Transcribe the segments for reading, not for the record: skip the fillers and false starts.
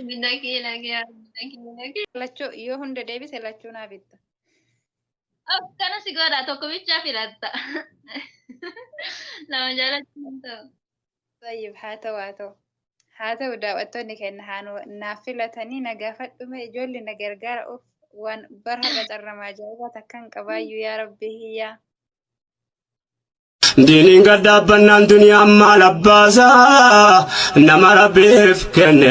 Bidaki lagi ya, bidaki lagi. Lachuu yoo hunda deebise lachuu naa bitta. Oh, kana si godha tokko bicha filatta. Lama jaalachuun ta'u. Tayyib haa ta'u haa ta'u. Haa ta'u daawwattoonni keenya naaf filatanii na gaafadhume ijoolli na gargaara of waan bara har'a carramaa ajaa'ibaa takkaan qabaayyuu yaa rabbi hiyyaa. دينين قد دابنا الدنيا مع لباسا نما ربيف كن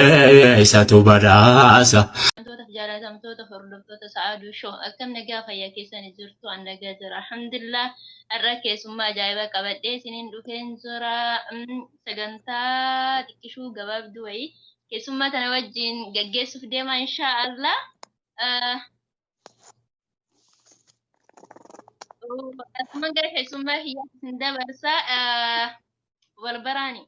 يساتو براسا Wantoota jaalatamtoota hordoftoota sa'aaduu shoo akkam nagaa fayyaa keessan jirtu an nagaa jira alhamdulillah har'a keessummaa ajaa'ibaa qabadhee isiniin dhufeen jira sagantaa xiqqishuu gabaabduu wayii keessummaa tana wajjin gaggeessuuf deema inshaallah akkuma gara keessummaa hiyyaa isin dabarsa wal baraani.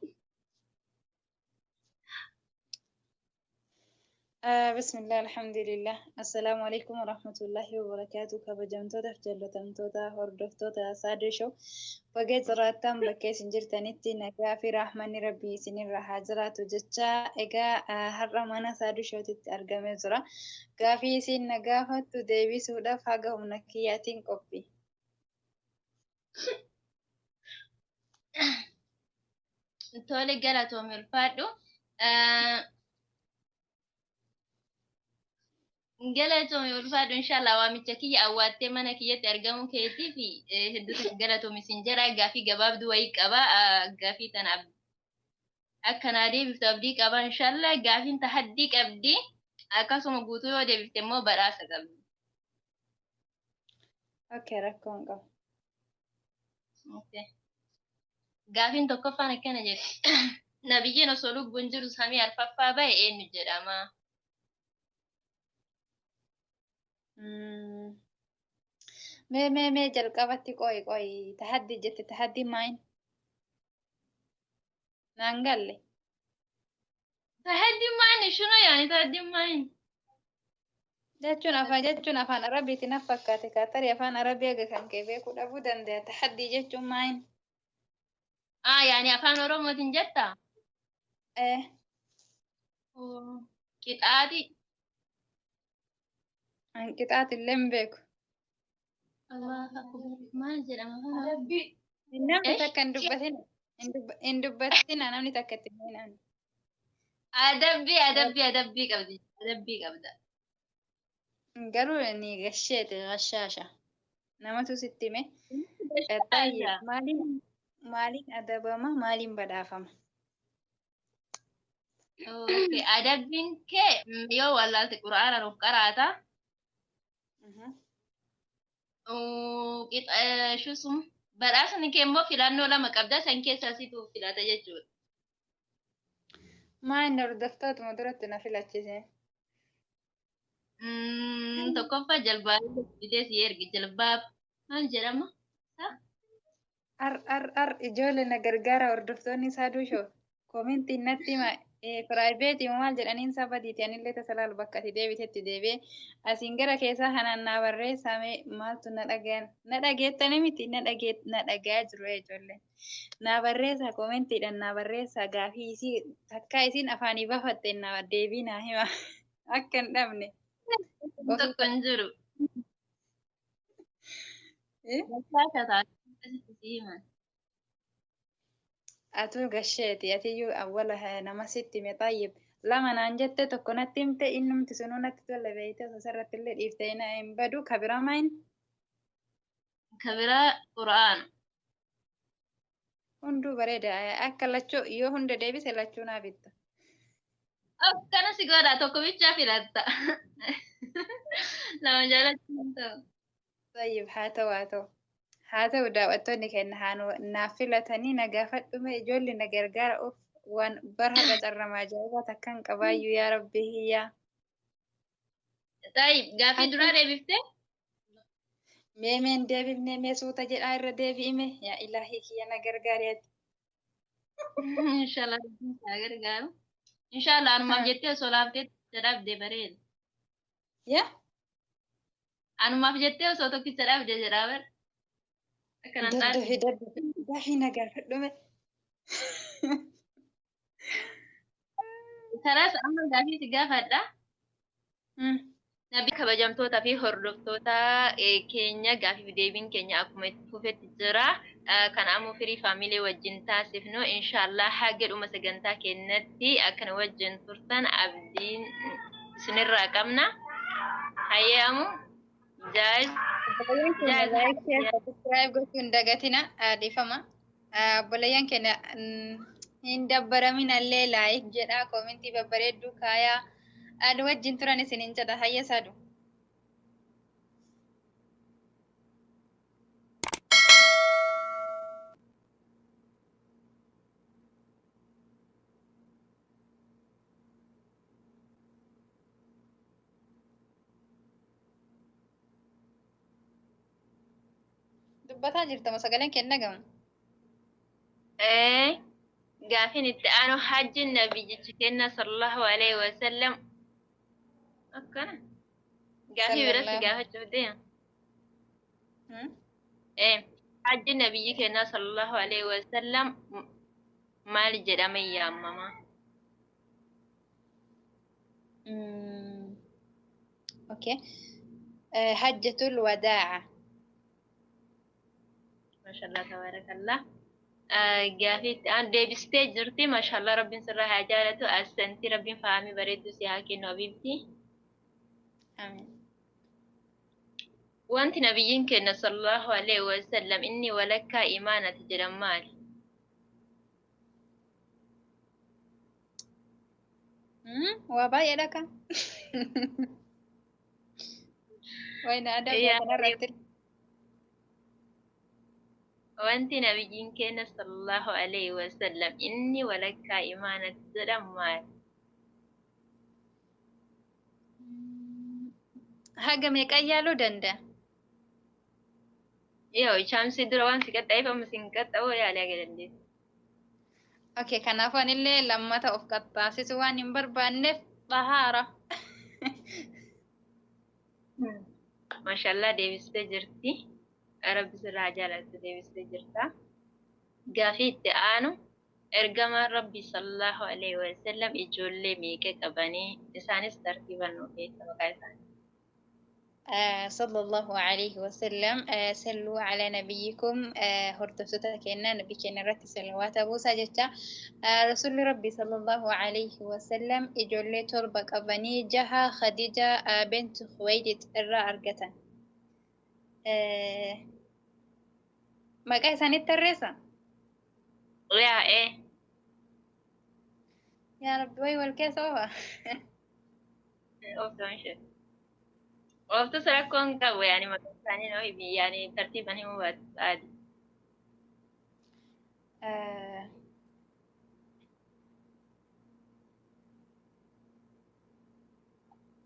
بسم الله الحمد لله السلام عليكم ورحمة الله وبركاته كبجمتوتا جلتمتوتا هردفتوتا سادشو فقيت راتم بكي سنجرتانيتي نقا في رحمن ربي سنين رحاجرات وجتشا إيقا هرمانا سادشو تتأرقمي زرا قافي سين نقافة تديبي سودا فاقهم نكياتين قبي Tole galatoomii ulfaadhu. Galatoomii ulfaadhu inshallah waamicha kiyya awwaattee mana kiyyatti argamuu keetii fi hedduutu galatoomii sin jira gaafii gabaabduu wayii qaba gaafii tana akkanaa deebiftu abdii qaba inshallah gaafiin tahaddii qabdi akkasuma guutuu yoo deebifte immoo badhaasa qabdi. Okay, rakkoon qaba. Okay. Gaafiin tokkoffaan akkana jedhu nabiyyiin osoo lubbuun jiru samii arfaffaa bahe eenyu jedhama? mee jalqabatti qo'i tahaddii jette tahaddii maayin naan galle Tahaddii maani shunu yaani tahaddii maani? jechuun afaan arabiiti na fakkaate kaatarii afaan arabii aga kan kee beekuu dhabuu danda'a tahaddii jechuun maayin Yaani afaan oromootiin jetta? Qixaati. Qixaati illee hin beeku. Maal jedhama? Namni takka hin dubbatin namni takka itti himan. Adabbii qabdi. Adabbii qabda. Garuu ni gasheeti gashaasha. Namatu sitti hime. Maaliin adabama maaliin badhaafama? Adabbiin kee yoo wallaalte quraana nuuf qaraata. Shusum badhaasni kee immoo filannoo lama qabda san keessaa situ filata jechuudha. Maal hordoftootuma duratti na filachise? Tokkoffaa jalbaabee fidee si erge jalbaab maal jedhama? Ijoollee na gargaara hordoftoonni isaa duushoo koomentiin natti hima piraayiveetii maal jedhaniin sabadiiti anillee tasalaal bakka ati deebitetti deebi'ee asiin gara keessaa kanaan naa barreessame maaltu na dhageettani miti na dhagaa jiru ijoolleen naa barreessa koomentiidhaan naa barreessa gaafii isii takkaa isiin afaanii bafatte naa deebii naa hima akka hin dhabne. Tokko hin jiru. Atuu gasheeti atiyyuu awwala nama sitti hime xayyib lama naan jette tokko natti himte innumti sunuu natti tolle beeyte asirratti illee dhiiftee hin badu kabiraa maayin? Kabiraa quraana. Hunduu bareeda akka lachuu yoo hunda deebise lachuu naa bitta. Akkana si godha tokko bichaa filatta. Lama jaalachuun ta'u. Tayyib haa ta'u haa ta'u. Haa ta'u daawwattoonni keenya naaf filatanii na gaafadhume ijoolli na gargaara of waan bara har'a carramaa ajaa'ibaa takkaan qabaayyuu yaa rabbi hiyyaa. Taayib gaafii duraa deebiftee? Meemeen deebifnee mee suuta jedhaa irra deebi'ime yaa ilaahii kiyya na gargaariyaati. Inshallah na gargaaru. Inshallah anumaaf jettee osoo laaftee jedhaabdee bareeda. Yaa? Anumaaf jettee osoo tokkicha dhaabdee jedhaa bara. Gaafii na gaafadhume. خلاص أما قافي تقافة ده مم. nabi kabajamtoota fi hordoftoota keenya gaaffii deebiin keenya akkuma itti fufetti jira. Kana ammoo firii faamilee wajjin taasifnu inshaallah haga dhuma sagantaa keenyatti akkana wajjin turtan abdiin isinirraa qabna. Hayyaamu jaaj Obboleeyyan keenya like, share, subscribe gochuun hin dagatina. Dhiifama. Obboleeyyan keenya hin dabbaraminallee like jedha. Koomentii babbareedduu kaayaa. Adu wajjin turan isinin jedha. Hayya saadu. Dubbataa jirtama sagaleen kee hin dhagahamu. gaafin itti aanu hajjin nabiyyichi kenna sallallahu alaihi wasallam akkana gaafii biratti gaafachuuf deema. Hajji nabiyyi kenna sallallahu alaihi wasallam maal jedhame yaamama? Okay. Hajjatul wadaa. Mashallah tabarakallah. Gaafii itti aanu deebistee jirti. Mashallah rabbiin sirraa haa jaalatu. Asanti rabbiin fahamii bareedduu si haa kennu habiibti. Amiin. Wanti nabiyyiin kenna sallallahu alaihi wasallam inni walakkaa imaanati jedhan maali? Waa baay'eedha kan. Wayna aadaa kanarratti. Wanti nabiyyiin kenna sallallahu alaihi wasallam inni walakkaa imaanati jedhan maali? Haga meeqaa yaaluu danda'a? Yoo chaamsi dura waan si qaxxaayifamu si hin qaxxa'uu yaalii aga dandeessu. Okay, kanaaf anillee lammata of qaxxaasisu waan hin barbaanneef xahaara. Mashallah deebistee jirti. Rabbi sirraa jaalatu deebistee jirta. Gaafii itti aanu ergamaan rabbi sallallahu alaihi wasallam ijoollee meeqa qabanii isaanis tartiiban nuuf eessa maqaa isaanii. صلى الله عليه وسلم سلوا على نبيكم هردفتها كنا نبي كنا رت سلوات أبو سجدة رسول ربي صلى الله عليه وسلم إجولة تربك أبني جها خديجة بنت خويلد الرا أرجتا ما كان سنة الترسة يا إيه يا رب وي والكاس هو وقت سرقون كابو يعني ما كان نوعي يعني ترتيبا هو عادي.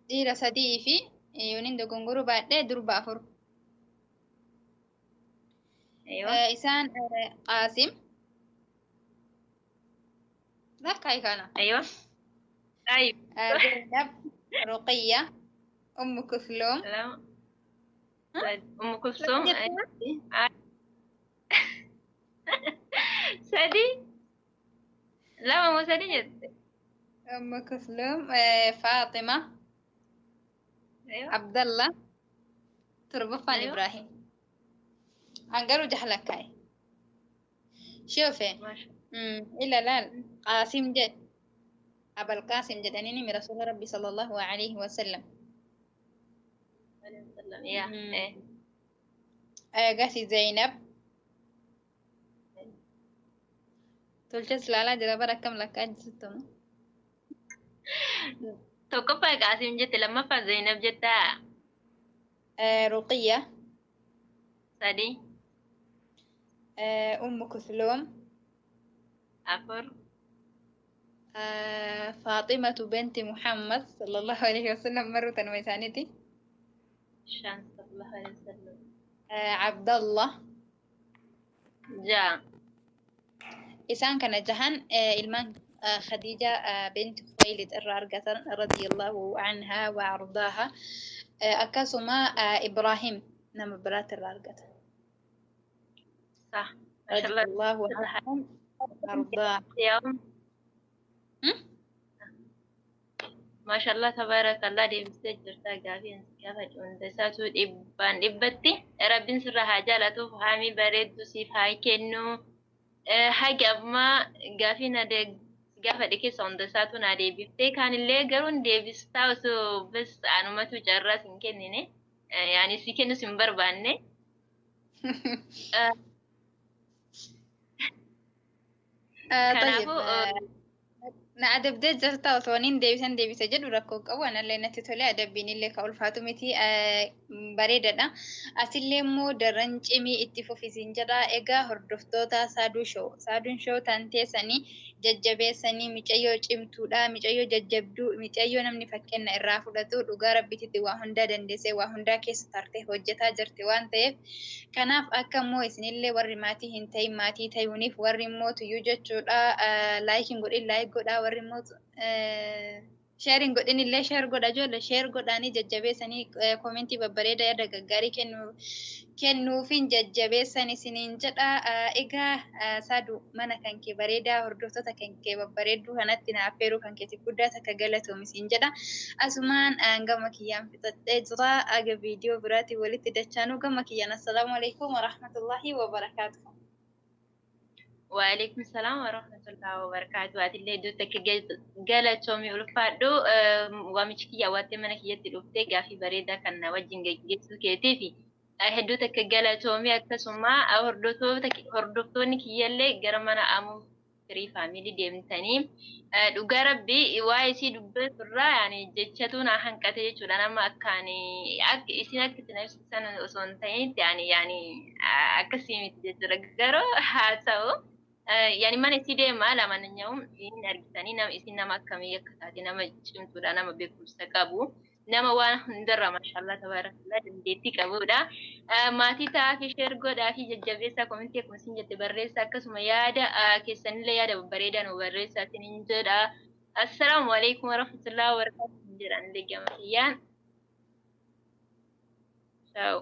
dhiira sadii fi yooniin dogongoruu baadhee durba afur. Isaan Qaasim. Lakkaa'e kana. أيوة طيب Zainab, Ruqiyya, Ummu Kulthum. أم كلثوم سادي لا مو سادي جد. أم كلثوم فاطمة أيوة عبد الله تربفان أيوة. إبراهيم أنقروا جحلك هاي شوفي ما شاء إلا لا قاسم جد أبا القاسم جد أنني من رسول ربي صلى الله عليه وسلم الله وسلم يا إيه قاسي زينب تلتس لالا جرى بركم لك أجلستم توقف قاسم جت لما فزينب جتا رقية سادي أم كلثوم أفر فاطمة بنت محمد صلى الله عليه وسلم مرة وثانية شان صلى الله عليه وسلم عبد الله جاء إسان كان جهان إلمان خديجة بنت خويلد الرارقة رضي الله عنها وأرضاها أكاسما إبراهيم نم برات الرارقة صح ما شاء رضي الله الله عنهم وأرضاها يوم ما شاء الله تبارك الله دي بستجرتا قافين كافة وندساتو إبان إبتي ربين سرها جالتو فهامي بريد سيف هاي كنو حاجة ما قافين دي قافة دي كيس وندساتو نادي بفتي كان اللي قرون دي بستاوسو بس أنا ما تجرس إنكنيني يعني سيكنو سنبرباني طيب كنافو na adabdee jirta osoo nin deebisan deebisa jedhu rakkoo qabu anallee natti tole adabbiin illee ka ulfaatu miti bareedadha asillee immoo darran cimii itti fufisiin jedha egaa hordoftoota saaduun shoo tan teessanii jajjabeessanii micayyoo cimtuudha micayyoo jajjabduu micayyoo namni fakkeenya irraa fudhatu dhugaa rabbititti waa hundaa dandeessee waa hundaa keessa tartee hojjetaa jirti waan ta'eef kanaaf akka immoo isinillee warri maatii hin ta'in maatii ta'uuniif warri immoo tuyyuu jechuudha laayikiin godhin laayik godhaa warri immoo sheeriin godhin illee sheer godha ijoollee sheer godhaanii jajjabeessanii koomentii babbareedaa yaada gaggaarii kennuufiin jajjabeessan isiniin jedha egaa saadu mana kan kee bareedaa hordoftoota kan kee babbareedduu kanatti naaf feeruu kan keeti guddaa takka galatoomi isiin jedha asumaan gama kiyyaan fixadhee jira aga viidiyoo biraatii walitti dachaanuu gama kiyyaan assalaamu alaikum warahmatullaahi wabarakaatuh. وعليكم السلام ورحمة الله وبركاته. أتلي دوتك قالتهم يلفادو ومشكي أواتي منك يتلوفتي قافي بريدة كان وجين جيسو كيتيفي هدوتك قالتهم يكتسما أو هردوتوني كيالي قرمنا أمو فري فاميلي ديمتاني dhugaa rabbii waa isii dubbeeturraa yani jechatuun hanqate jechuudha nama akkaani akka isin akka isin ibsitan osoo hin ta'in yani akkasii miti jechuudha garuu haa ta'u yani mana isii deemaa lamananya'uun hin argitanii nama isin nama akkamii akka taate nama cimtuudha nama beekumsa qabu nama waan hundarra maashaallah tabarakallah dandeettii qabudha maatii ta'aa fi sheer godhaa fi jajjabeessaa komintii akkuma isin jette barreessa akkasuma yaada keessanillee yaada babbareedaa nu barreessaa isiniin jedha assalaamu alaikum warahmatullahi wabarakatuh jedhan illee gamasiyyaan ciao.